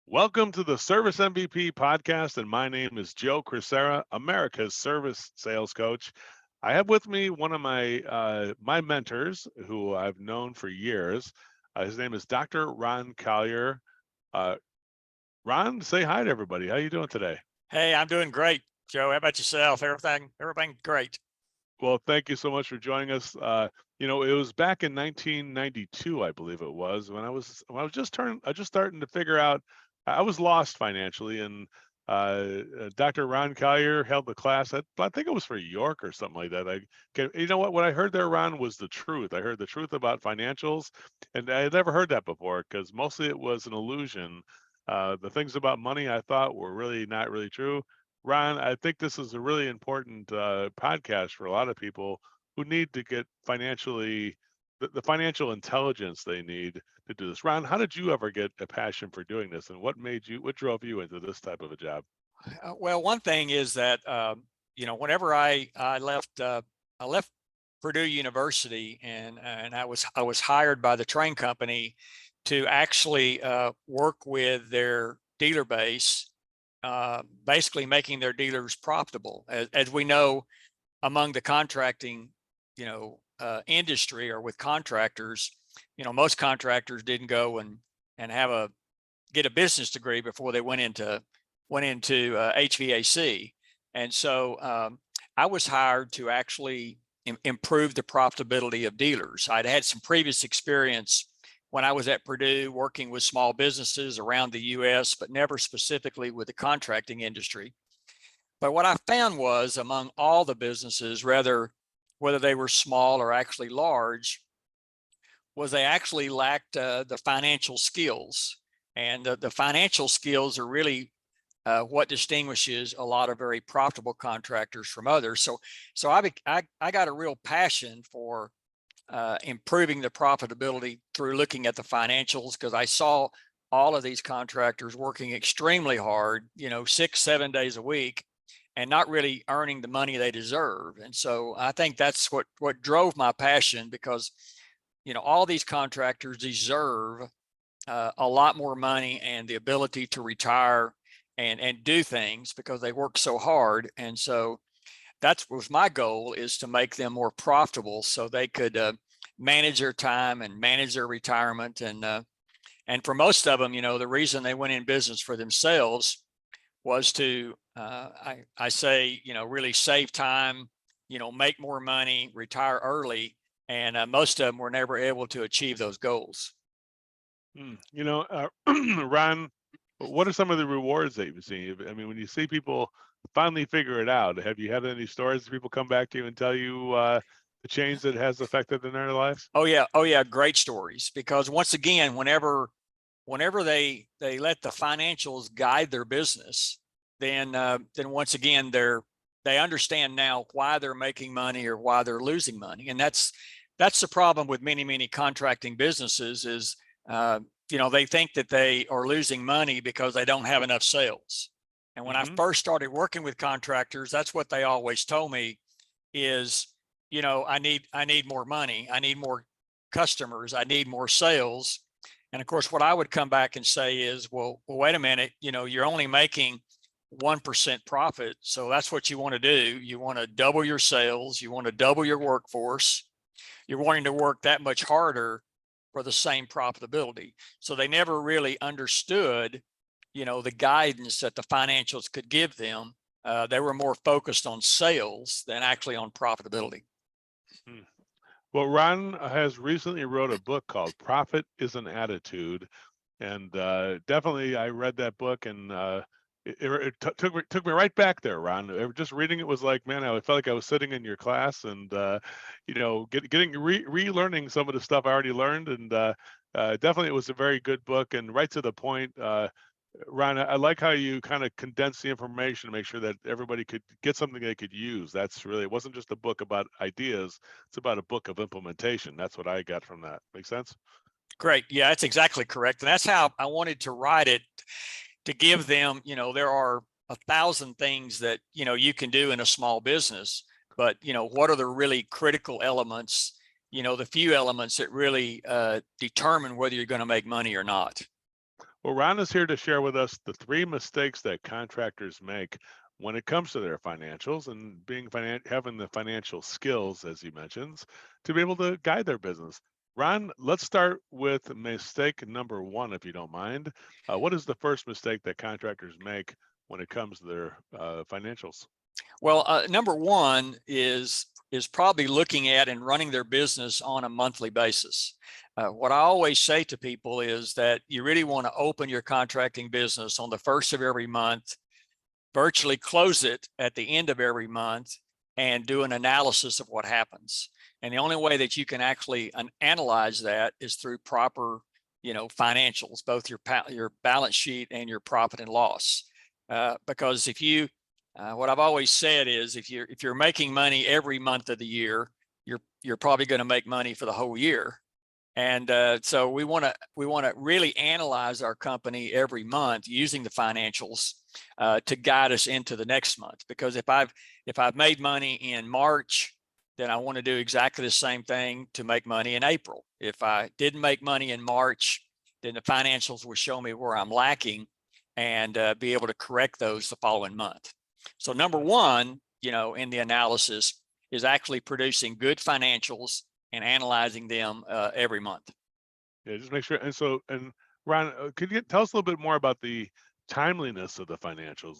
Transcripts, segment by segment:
Welcome to the Service MVP podcast, and my name is Joe Crisera, America's service sales coach. I have with me one of my mentors, who I've known for years. His name is Dr. Ron Collier. Ron, say hi to everybody. How you doing today? Hey, I'm doing great, Joe. How about yourself? Everything great. Well, thank you so much for joining us. It was back in 1992, I believe it was, when I was just starting to figure out. I was lost financially, and Dr. Ron Collier held the class. I think it was for York or something like that. You know what I heard there, Ron, was the truth. I heard the truth about financials, and I had never heard that before because mostly it was an illusion. The things about money I thought were really not really true. Ron, I think this is a really important podcast for a lot of people who need to get the financial intelligence they need to do this. Ron, how did you ever get a passion for doing this, and what drove you into this type of a job? Well, one thing is that whenever I left Purdue University, and I was hired by the train company to actually work with their dealer base, basically making their dealers profitable. As we know, among the contracting, industry, or with contractors, most contractors didn't go and get a business degree before they went into HVAC. And so I was hired to actually improve the profitability of dealers. I'd had some previous experience when I was at Purdue working with small businesses around the US, but never specifically with the contracting industry. But what I found was, among all the businesses, whether they were small or actually large, was they actually lacked the financial skills. And the financial skills are really what distinguishes a lot of very profitable contractors from others. So I got a real passion for improving the profitability through looking at the financials, because I saw all of these contractors working extremely hard, 6-7 days a week, and not really earning the money they deserve. And so I think that's what drove my passion, because all these contractors deserve a lot more money and the ability to retire and do things because they work so hard. And so that was my goal, is to make them more profitable so they could manage their time and manage their retirement. And for most of them, the reason they went in business for themselves was to, I say, really save time, make more money, retire early. And most of them were never able to achieve those goals. Ron, what are some of the rewards that you've seen? I mean, when you see people finally figure it out, have you had any stories that people come back to you and tell you the change that has affected in their lives? Oh yeah, great stories. Because once again, whenever they let the financials guide their business, then once again they understand now why they're making money or why they're losing money. And that's the problem with many contracting businesses is they think that they are losing money because they don't have enough sales. And when I first started working with contractors, that's what they always told me is, I need more money. I need more customers. I need more sales. And of course, what I would come back and say is, well, wait a minute, you're only making 1% profit. So that's what you want to do. You want to double your sales. You want to double your workforce. You're wanting to work that much harder for the same profitability. So they never really understood, the guidance that the financials could give them. They were more focused on sales than actually on profitability. Well, Ron has recently wrote a book called Profit is an Attitude. And definitely I read that book, and it took me right back there, Ron. Just reading it was like, man, I felt like I was sitting in your class and, relearning some of the stuff I already learned. And definitely it was a very good book and right to the point. Ron, I like how you kind of condense the information to make sure that everybody could get something they could use. It wasn't just a book about ideas. It's about a book of implementation. That's what I got from that. Make sense? Great. Yeah, that's exactly correct. And that's how I wanted to write it, to give them, there are 1,000 things that, you can do in a small business, but, what are the really critical elements, the few elements that really determine whether you're going to make money or not. Well, Ron is here to share with us the three mistakes that contractors make when it comes to their financials and having the financial skills, as he mentions, to be able to guide their business. Ron, let's start with mistake number one, if you don't mind. What is the first mistake that contractors make when it comes to their financials? Well, number one is probably looking at and running their business on a monthly basis. What I always say to people is that you really want to open your contracting business on the first of every month, virtually close it at the end of every month, and do an analysis of what happens. And the only way that you can actually analyze that is through proper, financials, both your balance sheet and your profit and loss. Because if you what I've always said is if you're making money every month of the year, you're probably going to make money for the whole year. And so we want to really analyze our company every month using the financials to guide us into the next month. Because if I've made money in March, then I want to do exactly the same thing to make money in April. If I didn't make money in March, then the financials will show me where I'm lacking and be able to correct those the following month. So number one, in the analysis is actually producing good financials and analyzing them every month. Yeah, just make sure. And Ron, could you tell us a little bit more about the timeliness of the financials?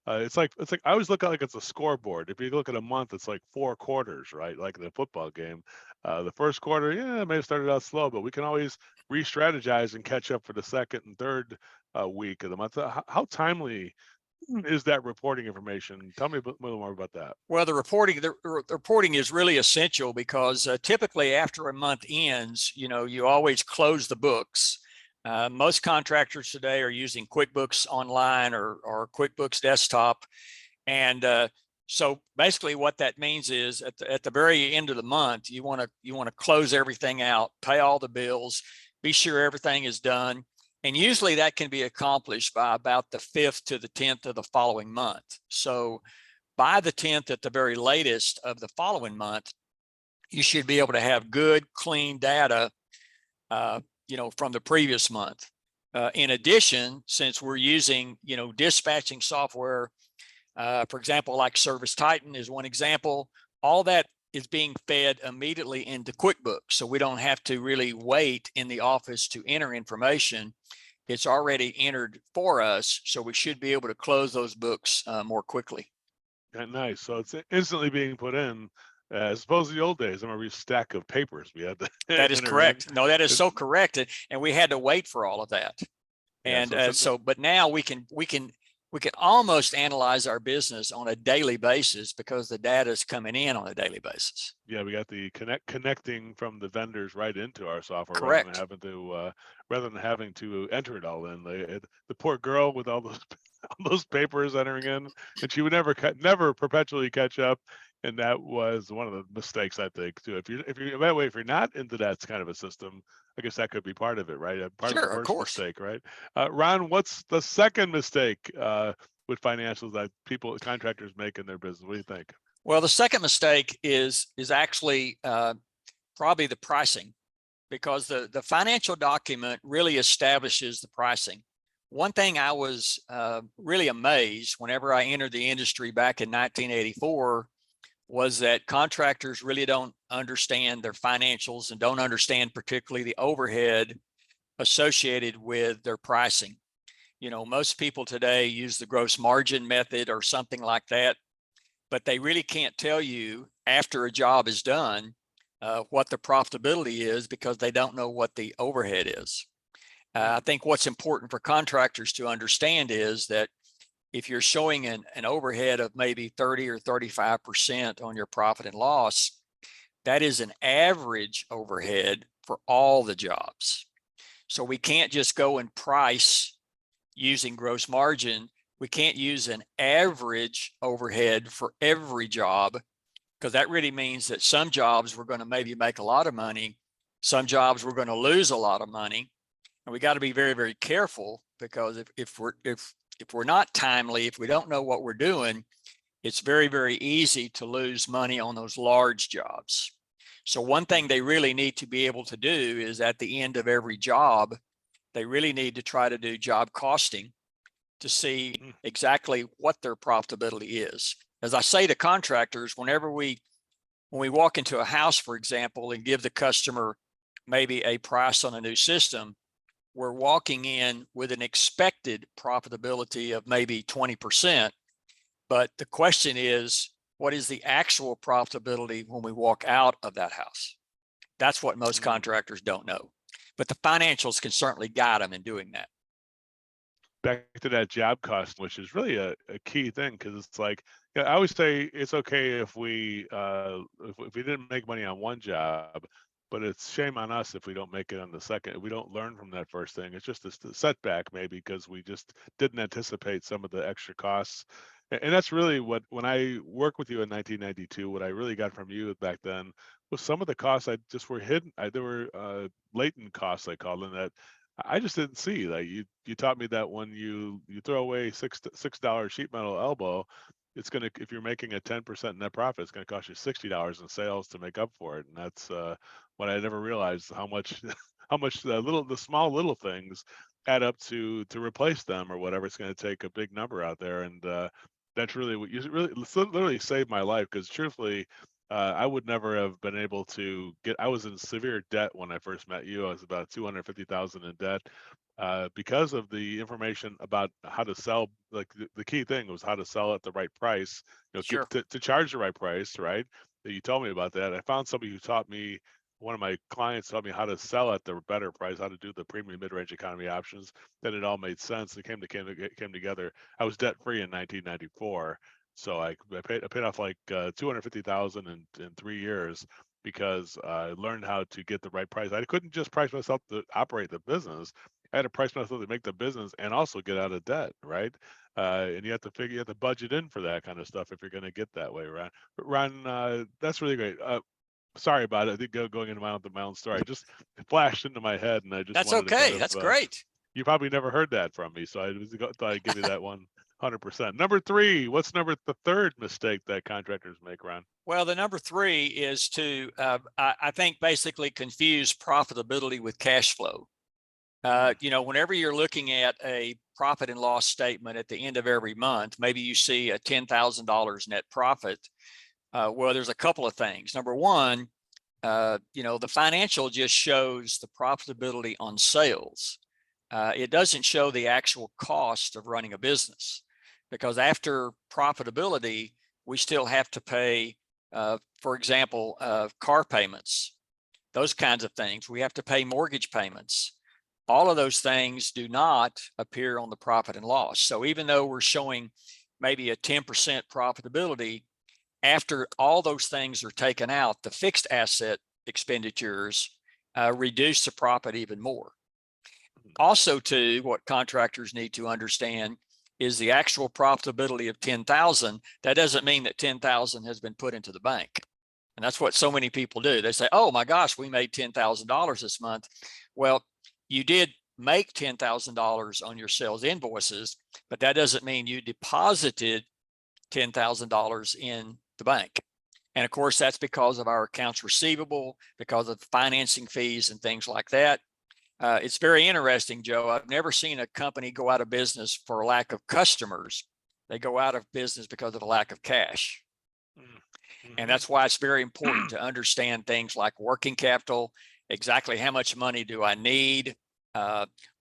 It's like I always look at like it's a scoreboard. If you look at a month, it's like 4 quarters, right? Like in a football game. The first quarter, yeah, it may have started out slow, but we can always re-strategize and catch up for the second and third week of the month. How timely is that reporting information? Tell me a little more about that. Well, the reporting is really essential because typically after a month ends, you always close the books. Most contractors today are using QuickBooks Online or QuickBooks Desktop. And so basically what that means is at the very end of the month, you want to close everything out, pay all the bills, be sure everything is done. And usually that can be accomplished by about the 5th to the 10th of the following month. So by the 10th at the very latest of the following month, you should be able to have good, clean data, from the previous month. In addition, since we're using, dispatching software, for example, like Service Titan is one example, all that is being fed immediately into QuickBooks. So we don't have to really wait in the office to enter information. It's already entered for us. So we should be able to close those books more quickly. Yeah, nice. So it's instantly being put in, as opposed to the old days. I remember a stack of papers we had to That is enter correct. in. No, that is so correct. And we had to wait for all of that. Yeah, And but now we can almost analyze our business on a daily basis because the data is coming in on a daily basis. Yeah, we got the connecting from the vendors right into our software Correct. rather than having to enter it all in. The poor girl with all those all those papers entering in, and she would never perpetually catch up. And that was one of the mistakes, I think, too. If you're that way, if you're not into that kind of a system, I guess that could be part of it, right? Part of the Sure, of first course. mistake, right? Ron, what's the second mistake with financials that contractors make in their business? What do you think? Well, the second mistake is actually probably the pricing, because the financial document really establishes the pricing. One thing I was really amazed whenever I entered the industry back in 1984 was that contractors really don't understand their financials and don't understand particularly the overhead associated with their pricing. Most people today use the gross margin method or something like that, but they really can't tell you after a job is done what the profitability is because they don't know what the overhead is. I think what's important for contractors to understand is that if you're showing an overhead of maybe 30 or 35% on your profit and loss, that is an average overhead for all the jobs. So we can't just go and price using gross margin. We can't use an average overhead for every job, because that really means that some jobs we're going to maybe make a lot of money, some jobs we're going to lose a lot of money. And we got to be very, very careful, because if we're not timely, if we don't know what we're doing, it's very, very easy to lose money on those large jobs. So one thing they really need to be able to do is at the end of every job, they really need to try to do job costing to see Mm. exactly what their profitability is. As I say to contractors, when we walk into a house, for example, and give the customer maybe a price on a new system, we're walking in with an expected profitability of maybe 20%. But the question is, what is the actual profitability when we walk out of that house? That's what most contractors don't know. But the financials can certainly guide them in doing that. Back to that job cost, which is really a key thing, because it's like, yeah, I always say it's okay if if we didn't make money on one job, but it's shame on us if we don't make it on the second. If we don't learn from that first thing, it's just a setback maybe because we just didn't anticipate some of the extra costs. And that's really what, when I worked with you in 1992, what I really got from you back then was some of the costs I just were hidden. There were latent costs, I call them, that I just didn't see. Like, you taught me that when you throw away $6 sheet metal elbow, it's gonna, if you're making a 10% net profit, it's gonna cost you $60 in sales to make up for it. And that's what I never realized, how much how much the small little things add up to replace them or whatever. It's gonna take a big number out there, and that's really what you really literally saved my life, because truthfully, I would never have been able to get. I was in severe debt when I first met you. I was about 250,000 in debt because of the information about how to sell. Like, the key thing was how to sell at the right price. Sure. To charge the right price, right? You told me about that. I found somebody who taught me. One of my clients taught me how to sell at the better price, how to do the premium mid-range economy options. Then it all made sense. It came together. I was debt free in 1994. So I paid off like 250,000 in 3 years, because I learned how to get the right price. I couldn't just price myself to operate the business. I had to price myself to make the business and also get out of debt, right? And you have to budget in for that kind of stuff if you're going to get that way, Ron. But Ron, that's really great. Sorry about it. I think going into my own story, just flashed into my head, and I just That's wanted to kind okay. of That's great. you probably never heard that from me, so thought I'd give you that 100%. Number three, what's the third mistake that contractors make, Ron? Well, the number three is to, I think, basically confuse profitability with cash flow. Whenever you're looking at a profit and loss statement at the end of every month, maybe you see a $10,000 net profit. Well, there's a couple of things. Number one, the financial just shows the profitability on sales. It doesn't show the actual cost of running a business, because after profitability, we still have to pay, for example, car payments, those kinds of things. We have to pay mortgage payments. All of those things do not appear on the profit and loss. So even though we're showing maybe a 10% profitability, after all those things are taken out, the fixed asset expenditures reduce the profit even more. Also, too, what contractors need to understand is the actual profitability of 10,000. That doesn't mean that 10,000 has been put into the bank. And that's what so many people do. They say, oh my gosh, we made $10,000 this month. Well, you did make $10,000 on your sales invoices, but that doesn't mean you deposited $10,000 in the bank. And of course, that's because of our accounts receivable, because of financing fees and things like that. It's very interesting, Joe. I've never seen a company go out of business for a lack of customers. They go out of business because of a lack of cash. Mm-hmm. And that's why it's very important to understand things like working capital, exactly how much money do I need.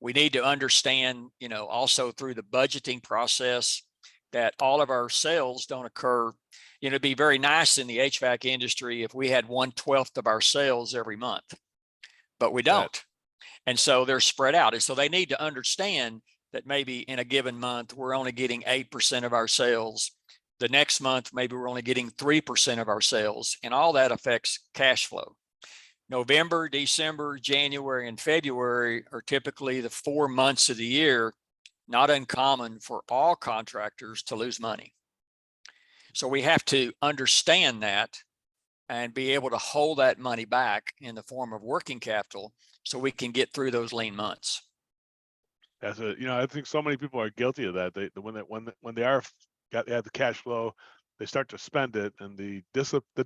We need to understand, also through the budgeting process, that all of our sales don't occur. It'd be very nice in the HVAC industry if we had 1/12 of our sales every month, but we don't. And so they're spread out. And so they need to understand that maybe in a given month, we're only getting 8% of our sales. The next month, maybe we're only getting 3% of our sales, and all that affects cash flow. November, December, January, and February are typically the 4 months of the year, not uncommon for all contractors to lose money. So we have to understand that and be able to hold that money back in the form of working capital so we can get through those lean months. I think so many people are guilty of that. When they have the cash flow, they start to spend it, and the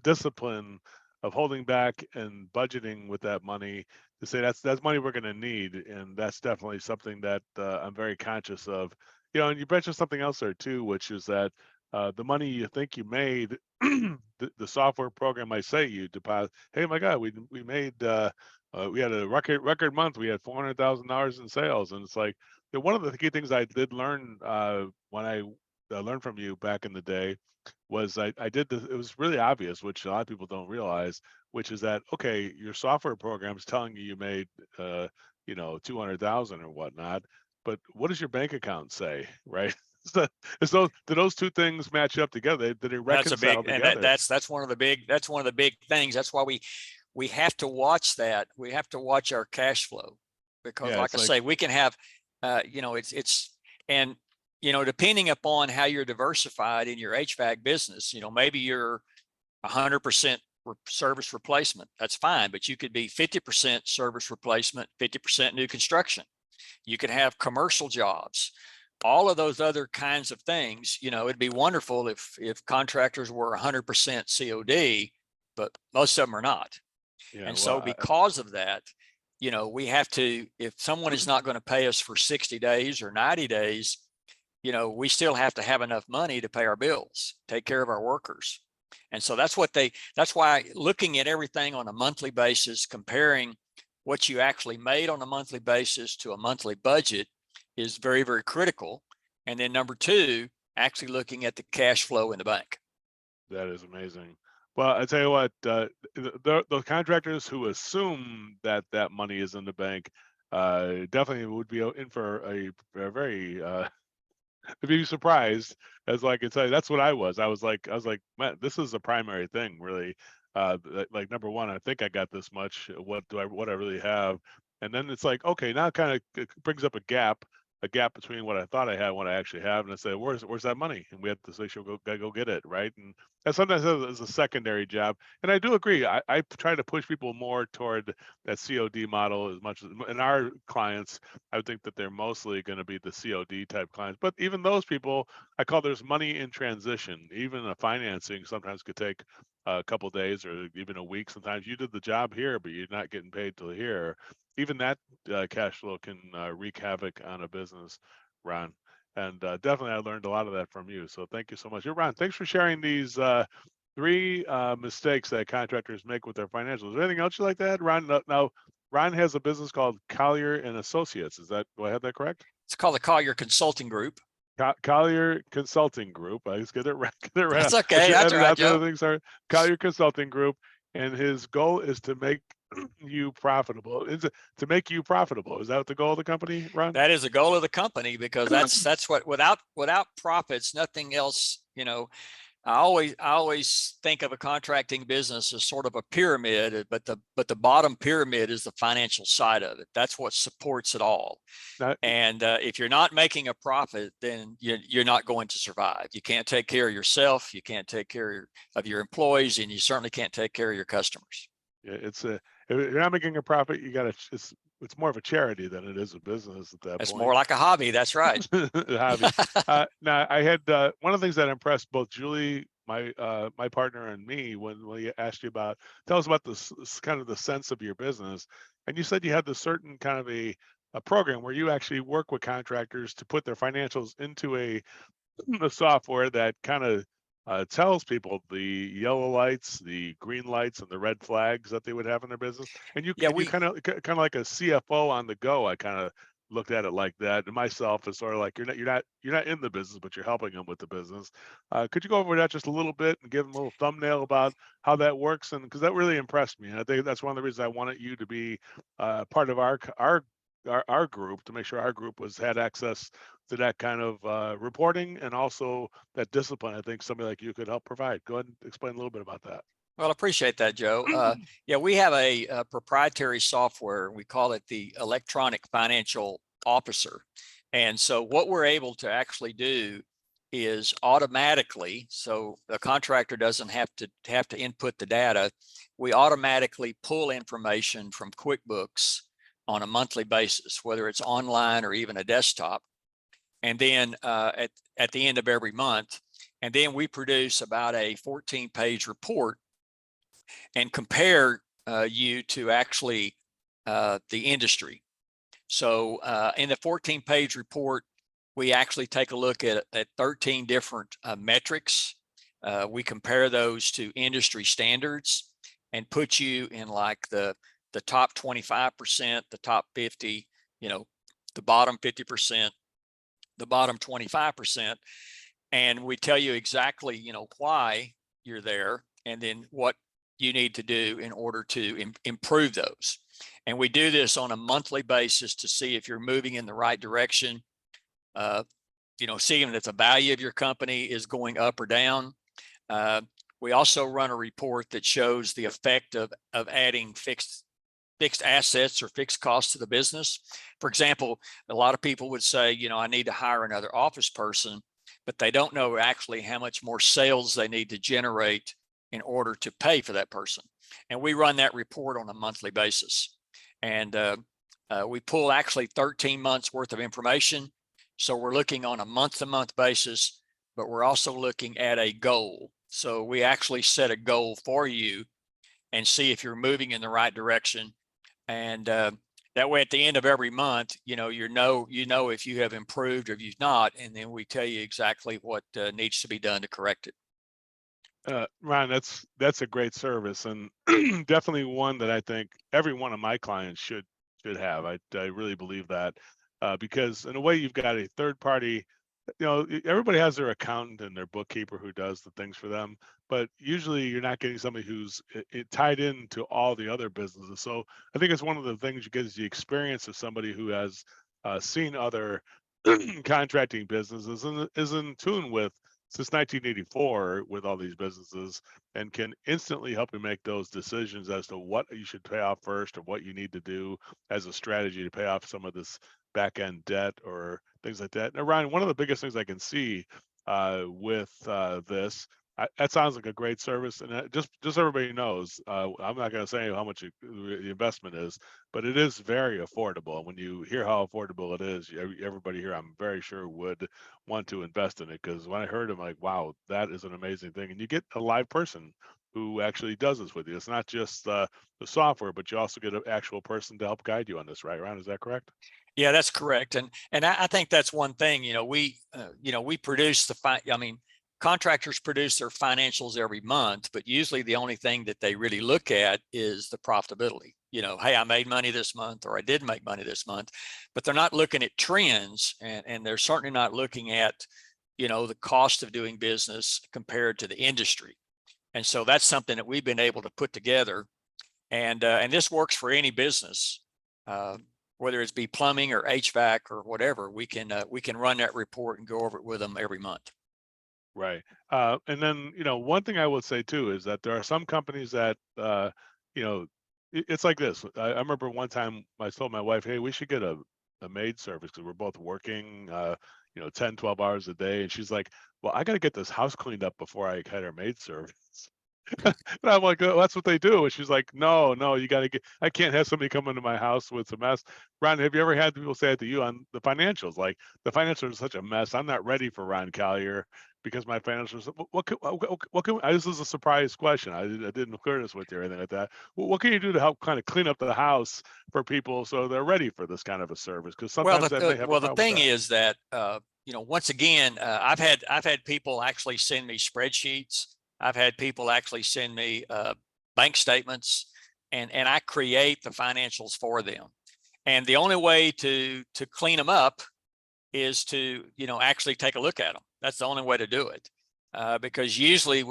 discipline of holding back and budgeting with that money to say that's money we're going to need, and that's definitely something that I'm very conscious of. And you mentioned something else there too, which is that the money you think you made, the software program might say you deposit. Hey, my God, we made we had a record month. We had $400,000 in sales, and it's like one of the key things I did learn when I learned from you back in the day was I did this. It was really obvious, which a lot of people don't realize, which is that okay, your software program's telling you made 200,000 or whatnot, but what does your bank account say, right? So do those two things match up together? Did they That's a reconcile big, and together? that's one of the big things. That's why we have to watch that. We have to watch our cash flow, because Yeah, like it's I like say, we can have, and depending upon how you're diversified in your HVAC business, maybe you're 100% service replacement. That's fine, but you could be 50% service replacement, 50% new construction. You could have commercial jobs, all of those other kinds of things. It'd be wonderful if contractors were 100% COD, but most of them are not. yeah, And well, so because of that, we have to, if someone is not going to pay us for 60 days or 90 days, we still have to have enough money to pay our bills, take care of our workers. And so that's why looking at everything on a monthly basis, comparing what you actually made on a monthly basis to a monthly budget is very, very critical. And then number two, actually looking at the cash flow in the bank. that is amazing. Well, I tell you what, the contractors who assume that that money is in the bank definitely would be in for a very if you're surprised, as like I tell you, that's what I was. I was like, man, this is a primary thing, really. Like number one, I think I got this much. What I really have? And then it's like, okay, now it kind of brings up a gap between what I thought I had and what I actually have. And I said, where's that money? And we have to say, sure, gotta go get it, right? And sometimes it's a secondary job. And I do agree. I try to push people more toward that COD model as much as in our clients. I would think that they're mostly going to be the COD type clients, but even those people, I call there's money in transition. Even a financing sometimes could take a couple days or even a week. Sometimes you did the job here, but you're not getting paid till here. Even that cash flow can wreak havoc on a business, Ron. And definitely, I learned a lot of that from you. So thank you so much. Ron, thanks for sharing these three mistakes that contractors make with their financials. Is there anything else you like to add, Ron? Now, Ron has a business called Collier and Associates. Do I have that correct? It's called the Collier Consulting Group. Collier Consulting Group. I just get it right. Get it right. That's I okay. should That's all edit right, out the Joe. other things. Sorry. Collier Consulting Group, and his goal is to make you profitable. Is it to make you profitable? Is that the goal of the company, Ron? That is the goal of the company, because that's what, without profits, nothing else. I always think of a contracting business as sort of a pyramid, but the bottom pyramid is the financial side of it. That's what supports it all. Not, And if you're not making a profit, then you're not going to survive. You can't take care of yourself. You can't take care of your employees, and you certainly can't take care of your customers. yeah, if you're not making a profit, you got to. It's more of a charity than it is a business at that It's point. more like a hobby. That's right. Hobby. Now, I had one of the things that impressed both Julie, my partner, and me when we asked you about, tell us about this kind of the sense of your business, and you said you had this certain kind of a program where you actually work with contractors to put their financials into a software that kind of tells people the yellow lights, the green lights, and the red flags that they would have in their business. And Yeah, you kind of like a CFO on the go. I kind of looked at it like that, and myself is sort of like you're not in the business, but you're helping them with the business. Could you go over that just a little bit and give them a little thumbnail about how that works? And because that really impressed me, and I think that's one of the reasons I wanted you to be part of our group, to make sure our group had access to that kind of reporting and also that discipline. I think somebody like you could help provide. Go ahead and explain a little bit about that. well, I appreciate that, Joe. Yeah, we have a proprietary software. We call it the Electronic Financial Officer. And so what we're able to actually do is automatically, so the contractor doesn't have to input the data. We automatically pull information from QuickBooks on a monthly basis, whether it's online or even a desktop. And then at the end of every month, and then we produce about a 14-page report and compare you to actually the industry. So in the 14-page report, we actually take a look at 13 different metrics. We compare those to industry standards and put you in like the top 25%, the top 50, the bottom 50%, the bottom 25%. And we tell you exactly, why you're there and then what you need to do in order to improve those. And we do this on a monthly basis to see if you're moving in the right direction, seeing if the value of your company is going up or down. We also run a report that shows the effect of adding fixed assets or fixed costs to the business. For example, a lot of people would say, I need to hire another office person, but they don't know actually how much more sales they need to generate in order to pay for that person. And we run that report on a monthly basis. And we pull actually 13 months worth of information. So we're looking on a month-to-month basis, but we're also looking at a goal. So we actually set a goal for you and see if you're moving in the right direction. And that way, at the end of every month, you know if you have improved or if you've not, and then we tell you exactly what needs to be done to correct it. Ron, that's a great service, and definitely one that I think every one of my clients should have. I really believe that because in a way, you've got a third party. Everybody has their accountant and their bookkeeper who does the things for them, but usually you're not getting somebody who's tied into all the other businesses. So I think it's one of the things you get is the experience of somebody who has seen other contracting businesses and is in tune with since 1984 with all these businesses and can instantly help you make those decisions as to what you should pay off first or what you need to do as a strategy to pay off some of this back end debt or things like that. Now, Ryan, one of the biggest things I can see with this, that sounds like a great service, and just so everybody knows, I'm not going to say how much the investment is, but it is very affordable. And when you hear how affordable it is, everybody here, I'm very sure, would want to invest in it, because when I heard it, I'm like, wow, that is an amazing thing. And you get a live person who actually does this with you. It's not just the software, but you also get an actual person to help guide you on this, right, Ryan? Is that correct? Yeah, that's correct. And I think that's one thing, we produce contractors produce their financials every month, but usually the only thing that they really look at is the profitability. Hey, I made money this month, or I did make money this month, but they're not looking at trends, and they're certainly not looking at, the cost of doing business compared to the industry. And so that's something that we've been able to put together, and this works for any business. Whether it's be plumbing or HVAC or whatever, we can run that report and go over it with them every month. Right. And then, one thing I would say too is that there are some companies that, it's like this. I remember one time I told my wife, hey, we should get a maid service because we're both working, 10, 12 hours a day. And she's like, well, I got to get this house cleaned up before I had our maid service. And I'm like, oh, that's what they do. And she's like, no, you got to I can't have somebody come into my house with a mess. Ron, have you ever had people say it to you on the financials? Like, the financials are such a mess. I'm not ready for Ron Collier because my financials, what can, this is a surprise question. I didn't clear this with you or anything like that. What can you do to help kind of clean up the house for people so they're ready for this kind of a service? Because sometimes that may have a problem the thing with that. is that, once again, I've had people actually send me spreadsheets. I've had people actually send me bank statements, and I create the financials for them. And the only way to clean them up is to actually take a look at them. That's the only way to do it, because usually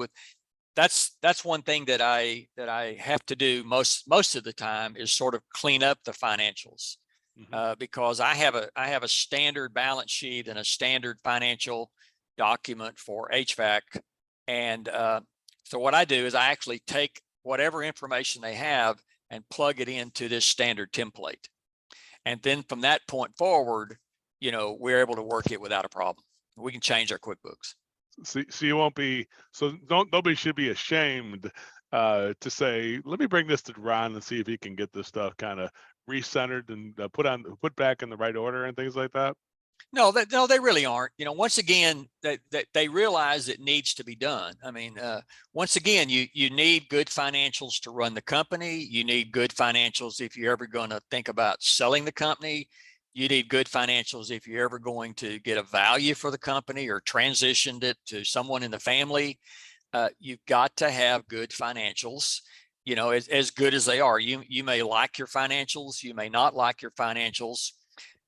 that's one thing that I have to do most of the time is sort of clean up the financials. Mm-hmm. Because I have a standard balance sheet and a standard financial document for HVAC. And so what I do is I actually take whatever information they have and plug it into this standard template. And then from that point forward, we're able to work it without a problem. We can change our QuickBooks. So you won't be, so nobody should be ashamed to say, let me bring this to Ron and see if he can get this stuff kind of recentered and put back in the right order and things like that. No, no, they really aren't. You know, once again, they realize it needs to be done. I mean, once again, you need good financials to run the company. You need good financials if you're ever going to think about selling the company. You need good financials if you're ever going to get a value for the company or transitioned it to someone in the family. You've got to have good financials. You know, as good as they are. You may like your financials, you may not like your financials,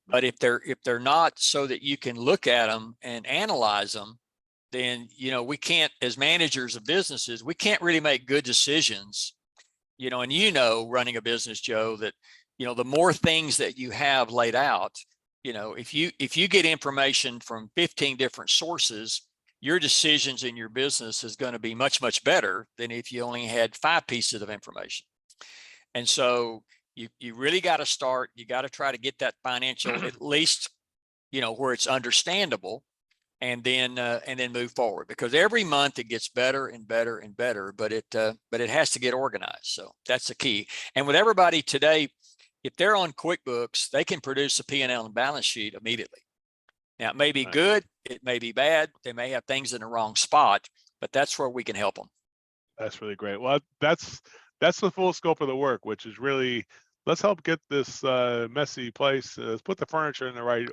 but if they're not so that you can look at them and analyze them, then, you know, we can't, as managers of businesses, we can't really make good decisions. You know, and you know, running a business, Joe, that, you know, the more things that you have laid out, you know, if you get information from 15 different sources, your decisions in your business is going to be much, much better than if you only had 5 pieces of information. And so you really got to start, you got to try to get that financial, at least, you know, where it's understandable, and then move forward, because every month it gets better and better and better, but it has to get organized. So that's the key. And with everybody today, if they're on QuickBooks, they can produce a P&L and balance sheet immediately. Now, it may be Nice. good, it may be bad, they may have things in the wrong spot, but that's where we can help them. That's really great. Well, that's the full scope of the work, which is really, let's help get this messy place. Let's put the furniture in the right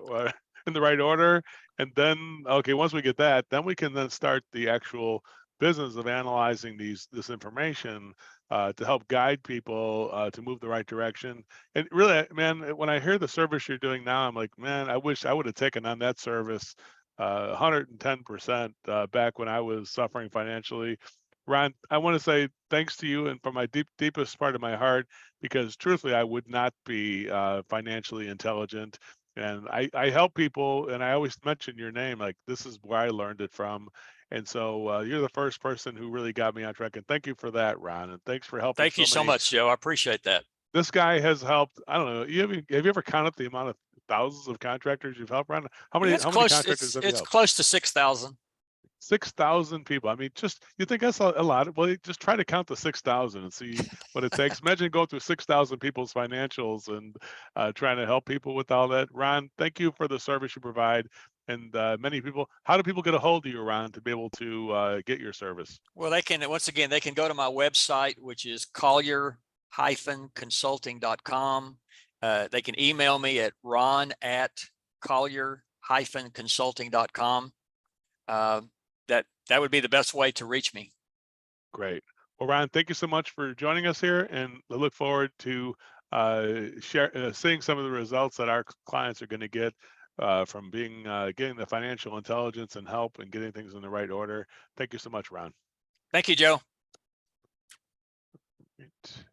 in the right order, and then okay, once we get that, then we can then start the actual business of analyzing this information to help guide people to move the right direction. And really, man, when I hear the service you're doing now, I'm like, man, I wish I would have taken on that service 110% back when I was suffering financially. Ron, I want to say thanks to you and from my deepest part of my heart, because truthfully, I would not be financially intelligent. And I help people, and I always mention your name, like this is where I learned it from. And so you're the first person who really got me on track. And thank you for that, Ron. And thanks for helping Thank you so so many. much, Joe. I appreciate that. This guy has helped. I don't know. Have you ever counted the amount of thousands of contractors you've helped, Ron? How Yeah, many it's how many close. contractors have you It's helped? close to 6,000. 6,000 people. I mean, just you think that's a lot. Well, just try to count the 6,000 and see what it takes. Imagine going through 6,000 people's financials and trying to help people with all that. Ron, thank you for the service you provide. And many people, how do people get a hold of you, Ron, to be able to get your service? Well, they can, once again, they can go to my website, which is collier-consulting.com. They can email me at ron@collier-consulting.com. That would be the best way to reach me. Great. Well, Ron, thank you so much for joining us here, and I look forward to seeing some of the results that our clients are going to get from getting the financial intelligence and help and getting things in the right order. Thank you so much, Ron. Thank you, Joe. Great.